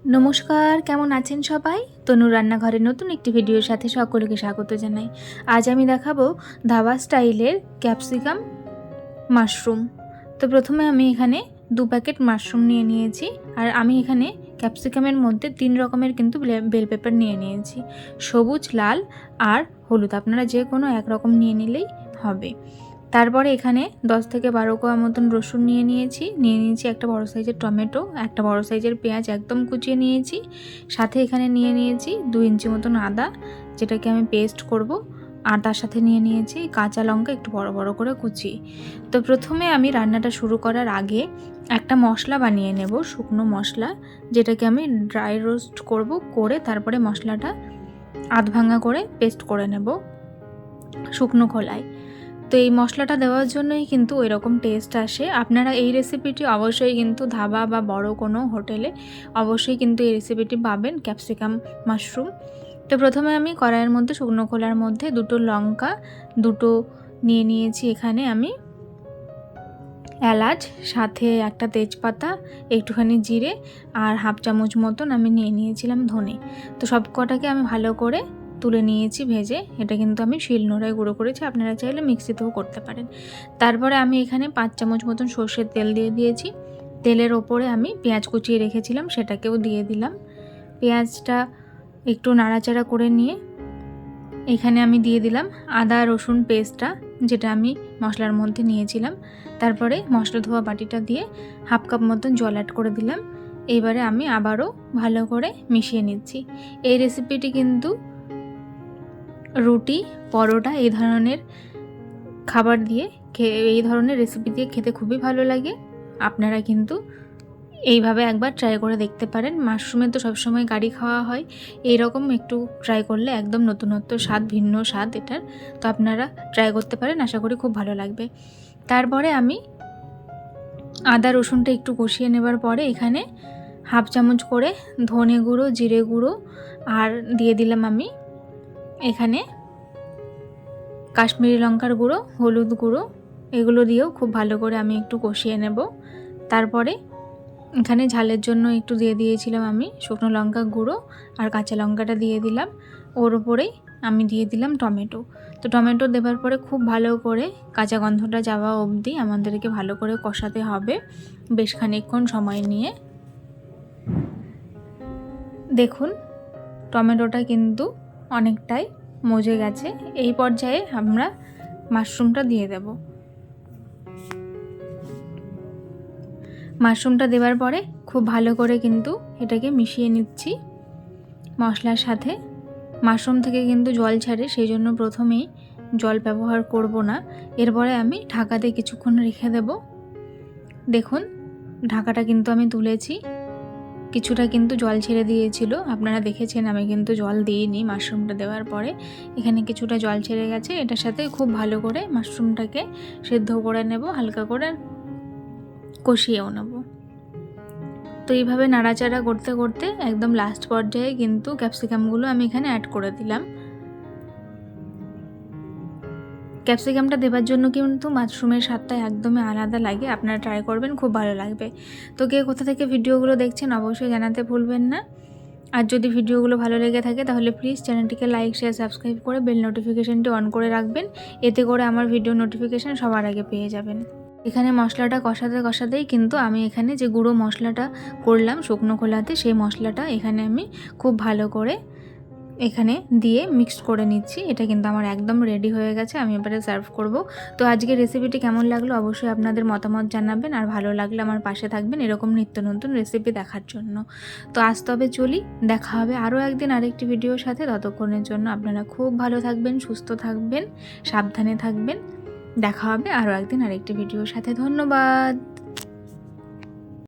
नमस्कार केमन आছেন सबाई तनुर रान्नाघरेर नतून एकटी भिडियोर साथे सकलके स्वागत जानाई। आज आमी देखाबो धाबा स्टाइलेर कैप्सिकाम माशरूम। तो प्रथमे आमी एखाने 2 पैकेट माशरूम निये नियेछि और आमी एखाने कैप्सिकामेर मध्य 3 रकमेर किन्तु बेल पेपर निये नियेछि, सबुज लाल और हलुद, आपनारा जे कोनो एक रकम निये निलेई हबे। तारपरे एखाने 10 থেকে 12 কোয়া मतन रसुन निये निয়েছি একটা বড় সাইজের টমেটো, একটা বড় সাইজের পেঁয়াজ একদম কুচিয়ে নিয়েছি, সাথে এখানে নিয়ে নিয়েছি 2 ইঞ্চি মতন আদা যেটাকে আমি পেস্ট করব, আর তার সাথে নিয়ে নিয়েছি কাঁচা লঙ্কা একটু বড় বড় করে কুচিয়ে। তো প্রথমে আমি রান্নাটা শুরু করার আগে একটা মশলা বানিয়ে নেব, শুকনো মশলা, যেটাকে আমি ড্রাই রোস্ট করব, করে তারপরে মশলাটা আধ ভাঙা করে পেস্ট করে নেব শুকনো খোলায়। তো এই মশলাটা দেওয়ার জন্যই কিন্তু ওই রকম টেস্ট আসে। আপনারা এই রেসিপিটি অবশ্যই কিন্তু ধাবা বা বড় কোনো হোটেলে অবশ্যই কিন্তু এই রেসিপিটি পাবেন, ক্যাপসিকাম মাশরুম। তো প্রথমে আমি কড়াইয়ের মধ্যে শুকনো খোলার মধ্যে দুটো লঙ্কা নিয়ে নিয়েছি, এখানে আমি এলাচ, সাথে একটা তেজপাতা, একটুখানি জিরে আর হাফ চামচ মতন আমি নিয়ে নিয়েছিলাম ধনে। তো সব কটাকে আমি ভালো করে তুলে নিয়েছি ভেজে, এটা কিন্তু আমি শিলনোড়ায় গুঁড়ো করেছি, আপনারা চাইলে মিক্সিতেও করতে পারেন। তারপরে আমি এখানে 5 চামচ মতন সর্ষের তেল দিয়ে দিয়েছি, তেলের ওপরে আমি পেঁয়াজ কুচিয়ে রেখেছিলাম সেটাকেও দিয়ে দিলাম। পেঁয়াজটা একটু নাড়াচাড়া করে নিয়ে এখানে আমি দিয়ে দিলাম আদা রসুন পেস্টটা, যেটা আমি মশলার মধ্যে নিয়েছিলাম। তারপরে মশলা ধোয়া বাটিটা দিয়ে হাফ কাপ মতন জল অ্যাড করে দিলাম। এবারে আমি আবারও ভালো করে মিশিয়ে নিচ্ছি। এই রেসিপিটি কিন্তু রুটি, পরোটা এই ধরনের খাবার দিয়ে এই ধরনের রেসিপি দিয়ে খেতে খুবই ভালো লাগে। আপনারা কিন্তু এইভাবে একবার ট্রাই করে দেখতে পারেন। মাশরুমে তো সবসময় গাড়ি খাওয়া হয়, এইরকম একটু ট্রাই করলে একদম নতুনত্ব স্বাদ, ভিন্ন স্বাদ এটার। তো আপনারা ট্রাই করতে পারেন, আশা করি খুব ভালো লাগবে। তারপরে আমি আদা রসুনটা একটু কষিয়ে নেবার পরে এখানে হাফ চামচ করে ধনে গুঁড়ো, জিরে গুঁড়ো আর দিয়ে দিলাম আমি এখানে কাশ্মীরি লঙ্কার গুঁড়ো, হলুদ গুঁড়ো, এগুলো দিয়েও খুব ভালো করে আমি একটু কষিয়ে নেব। তারপরে এখানে ঝালের জন্য একটু দিয়ে দিয়েছিলাম আমি শুকনো লঙ্কা গুঁড়ো আর কাঁচা লঙ্কাটা দিয়ে দিলাম। ওর উপরেই আমি দিয়ে দিলাম টমেটো। তো টমেটো দেওয়ার পরে খুব ভালো করে কাঁচা গন্ধটা যাওয়া অবধি আমাদেরকে ভালো করে কষাতে হবে বেশ খানিকক্ষণ সময় নিয়ে। দেখুন টমেটোটা কিন্তু অনেকটাই মজে গেছে, এই পর্যায়ে আমরা মাশরুমটা দিয়ে দেব। মাশরুমটা দেওয়ার পরে খুব ভালো করে কিন্তু এটাকে মিশিয়ে নিচ্ছি মশলার সাথে। মাশরুম থেকে কিন্তু জল ছাড়ে, সেই জন্য প্রথমেই জল ব্যবহার করব না। এরপরে আমি ঢাকাতে কিছুক্ষণ রেখে দেব। দেখুন ঢাকাটা কিন্তু আমি তুলেছি, কিছুটা কিন্তু জল ছেড়ে দিয়েছিল, আপনারা দেখেছেন আমি কিন্তু জল দিইনি মাশরুমটা দেওয়ার পরে। এখানে কিছুটা জল ছেড়ে গেছে, এটার সাথে খুব ভালো করে মাশরুমটাকে সেদ্ধ করে নেব, হালকা করে কষিয়েও নেব। তো এইভাবে নাড়াচাড়া করতে করতে একদম লাস্ট পর্যায়ে কিন্তু ক্যাপসিকামগুলো আমি এখানে অ্যাড করে দিলাম। ক্যাপসিকামটা দেওয়ার জন্য কিন্তু মাশরুমের স্বাদটা একদমই আলাদা লাগে, আপনারা ট্রাই করবেন, খুব ভালো লাগবে। তো কে কোথা থেকে ভিডিওগুলো দেখছেন অবশ্যই জানাতে ভুলবেন না। আর যদি ভিডিওগুলো ভালো লেগে থাকে তাহলে প্লিজ চ্যানেলটিকে লাইক, শেয়ার, সাবস্ক্রাইব করে বেল নোটিফিকেশানটি অন করে রাখবেন, এতে করে আমার ভিডিও নোটিফিকেশান সবার আগে পেয়ে যাবেন। এখানে মশলাটা কষাতেই কিন্তু আমি এখানে যে গুঁড়ো মশলাটা করলাম শুকনো খোলাতে, সেই মশলাটা এখানে আমি খুব ভালো করে এখানে দিয়ে মিক্সড করে নিচ্ছি। এটা কিন্তু আমার একদম রেডি হয়ে গেছে, আমি এবারে সার্ভ করব। তো আজকের রেসিপিটি কেমন লাগলো অবশ্যই আপনাদের মতামত জানাবেন, আর ভালো লাগলে আমার পাশে থাকবেন এরকম নিত্য নতুন রেসিপি দেখার জন্য। তো আজ তবে চলি, দেখা হবে আরও একদিন আরেকটি ভিডিওর সাথে। ততক্ষণের জন্য আপনারা খুব ভালো থাকবেন, সুস্থ থাকবেন, সাবধানে থাকবেন। দেখা হবে আরও একদিন আরেকটি ভিডিওর সাথে। ধন্যবাদ।